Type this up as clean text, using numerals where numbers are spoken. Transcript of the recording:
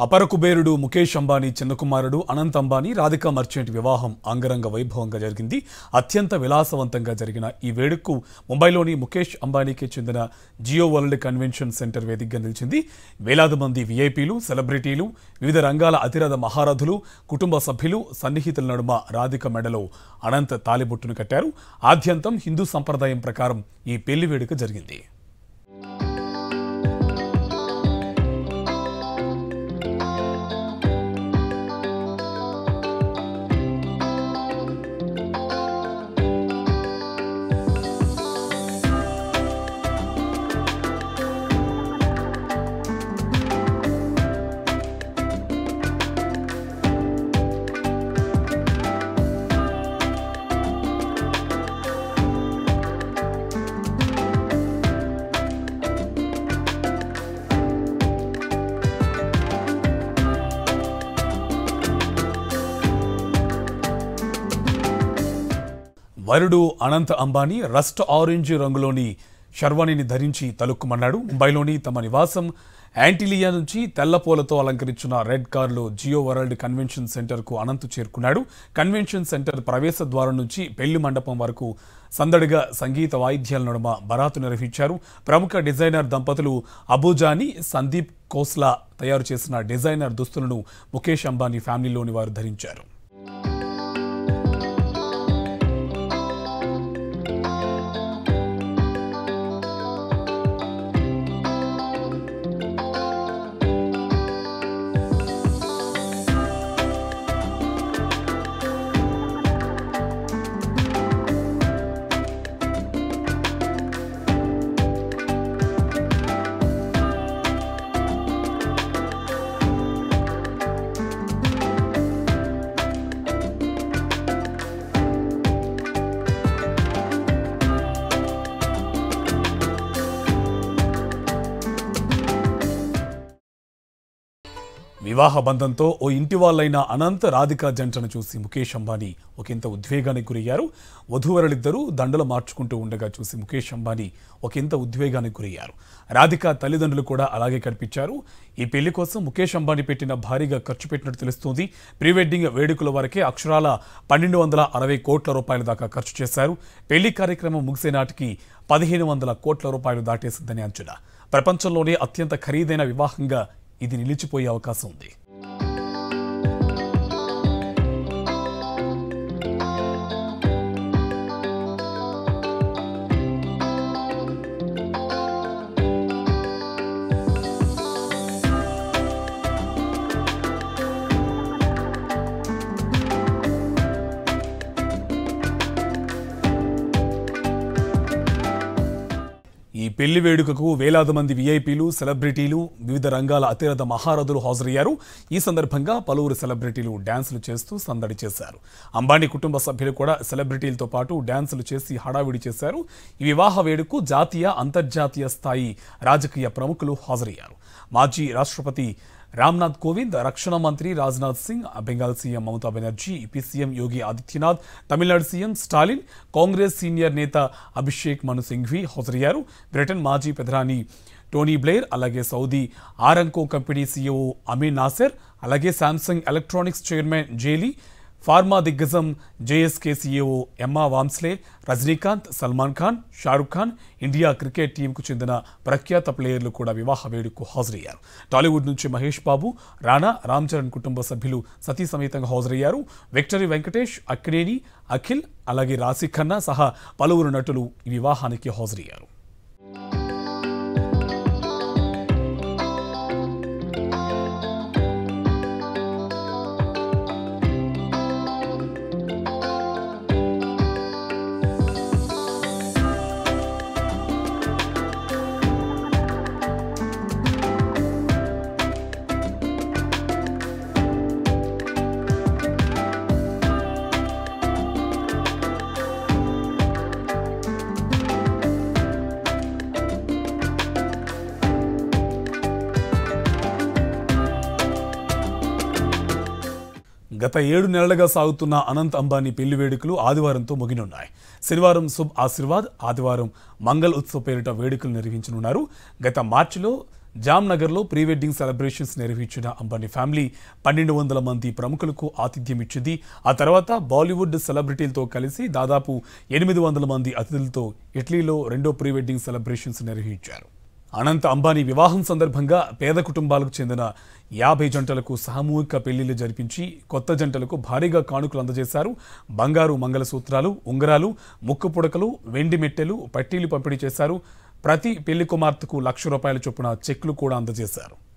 అపర కుబేరుడు ముఖేష్ అంబానీ చిన్న కుమారుడు అనంత్ అంబానీ రాధికా మర్చెంట్ వివాహం అంగరంగ వైభవంగా జరిగింది. అత్యంత విలాసవంతంగా జరిగిన ఈ వేడుకకు ముంబైలోని ముఖేష్ అంబానీకి చెందిన జియో వరల్డ్ కన్వెన్షన్ సెంటర్ వేదికగా నిలిచింది. వేలాది మంది విఐపీలు, సెలబ్రిటీలు, వివిధ రంగాల అతిరథ మహారథులు, కుటుంబ సభ్యులు, సన్నిహితుల నడుమ రాధిక మెడలో అనంత్ తాలిబొట్టును కట్టారు. ఆద్యంతం హిందూ సంప్రదాయం ప్రకారం ఈ పెళ్లి వేడుక జరిగింది. వరుడు అనంత్ అంబానీ రస్ట్ ఆరెంజ్ రంగులోని షర్వానీని ధరించి తలుక్కుమన్నాడు. ముంబైలోని తమ నివాసం యాంటిలియా నుంచి తెల్లపూలతో అలంకరించిన రెడ్ కార్లో జియో వరల్డ్ కన్వెన్షన్ సెంటర్కు అనంత్ చేరుకున్నాడు. కన్వెన్షన్ సెంటర్ ప్రవేశ ద్వారం నుంచి పెళ్లి మండపం వరకు సందడిగా సంగీత వాయిద్యాల నడుమ బరాతు నిర్వహించారు. ప్రముఖ డిజైనర్ దంపతులు అబుజాని, సందీప్ కోస్లా తయారు చేసిన డిజైనర్ దుస్తులను ముఖేష్ అంబానీ ఫ్యామిలీలోని వారు ధరించారు. వివాహ బంధంతో ఓ ఇంటి వాళ్ళైన అనంత్, రాధికా జంటను చూసి ముఖేష్ అంబానీ ఒకంత ఉద్వేగానికి గురయ్యారు. వధూవరులిద్దరూ దండలు మార్చుకుంటూ ఉండగా చూసి ముఖేష్ అంబానీ ఒకంత ఉద్వేగానికి గురయ్యారు. రాధికా తల్లిదండ్రులు కూడా అలాగే కనిపించారు. ఈ పెళ్లి కోసం ముఖేష్ అంబానీ పెట్టిన భారీగా ఖర్చు పెట్టినట్టు తెలుస్తోంది. ప్రీ వెడ్డింగ్ వేడుకల వరకే అక్షరాల 1260 కోట్ల రూపాయల దాకా ఖర్చు చేశారు. పెళ్లి కార్యక్రమం ముగిసే నాటికి 1500 కోట్ల రూపాయలు దాటేసిందని అంచనా. ప్రపంచంలోనే అత్యంత ఖరీదైన వివాహంగా ఇది నిలిచిపోయే అవకాశం ఉంది. ఈ పెళ్లి వేడుకకు వేలాది మంది విఐపీలు, సెలబ్రిటీలు, వివిధ రంగాల అతిరథ మహారథులు హాజరయ్యారు. ఈ సందర్భంగా పలువురు సెలబ్రిటీలు డ్యాన్సులు చేస్తూ సందడి చేశారు. అంబానీ కుటుంబ సభ్యులు కూడా సెలబ్రిటీలతో పాటు డ్యాన్సులు చేసి హడావిడి చేశారు. ఈ వివాహ వేడుకకు జాతీయ, అంతర్జాతీయ స్థాయి రాజకీయ ప్రముఖులు హాజరయ్యారు. మాజీ రాష్ట్రపతి రామ్నాథ్ కోవింద్, రక్షణ మంత్రి Rajnath Singh, Bengal CM Mamata Banerjee, AP CM Yogi Adityanath, Tamil Nadu CM Stalin, Congress senior నేత అభిషేక్ మను సింఘ్వి హాజరయ్యారు. బ్రిటన్ మాజీ ప్రధాని టోనీ బ్లెయిర్, అలాగే Saudi Aramco company CEO Amin Nasser, అలాగే Samsung Electronics chairman Jay Lee, pharma దిగ్గజం GSK CEO Emma Walmsley, Rajinikanth, Salman Khan, Shahrukh Khan, India cricket టీంకు చెందిన ప్రఖ్యాత ప్లేయర్లు కూడా వివాహ వేడుకకు హాజరయ్యారు. టాలీవుడ్ నుంచి మహేష్ బాబు, రానా, రామ్ చరణ్ కుటుంబ సభ్యులు సతీ సమేతంగా హాజరయ్యారు. విక్టరీ వెంకటేష్, అక్కినేని, అఖిల్, అలాగే రాశి ఖన్నా సహా పలువురు నటులు ఈ వివాహానికి హాజరయ్యారు. గత 7 నెలలుగా సాగుతున్న అనంత్ అంబానీ పెళ్లి వేడుకలు ఆదివారంతో ముగినున్నాయి. శనివారం శుభ్ ఆశీర్వాద్, ఆదివారం మంగళ్ ఉత్సవ్ పేరిట వేడుకలు నిర్వహించనున్నారు. గత మార్చిలో జామ్నగర్లో ప్రీ వెడ్డింగ్ సెలబ్రేషన్స్ నిర్వహించిన అంబానీ ఫ్యామిలీ 1200 మంది ప్రముఖులకు ఆతిథ్యం ఇచ్చింది. ఆ తర్వాత బాలీవుడ్ సెలబ్రిటీలతో కలిసి దాదాపు 800 మంది అతిథులతో ఇటలీలో రెండో ప్రీ వెడ్డింగ్ సెలబ్రేషన్స్ నిర్వహించారు. అనంత అంబానీ వివాహం సందర్భంగా పేద కుటుంబాలకు చెందిన 50 జంటలకు సామూహిక పెళ్లిళ్లు జరిపించి కొత్త జంటలకు భారీగా కానుకలు అందజేశారు. బంగారు మంగళసూత్రాలు, ఉంగరాలు, ముక్కు పుడకలు, వెండి మెట్టెలు, పట్టీలు పంపిణీ చేశారు. ప్రతి పెళ్లి కుమార్తెకు ₹1,00,000 చొప్పున చెక్లు కూడా అందజేశారు.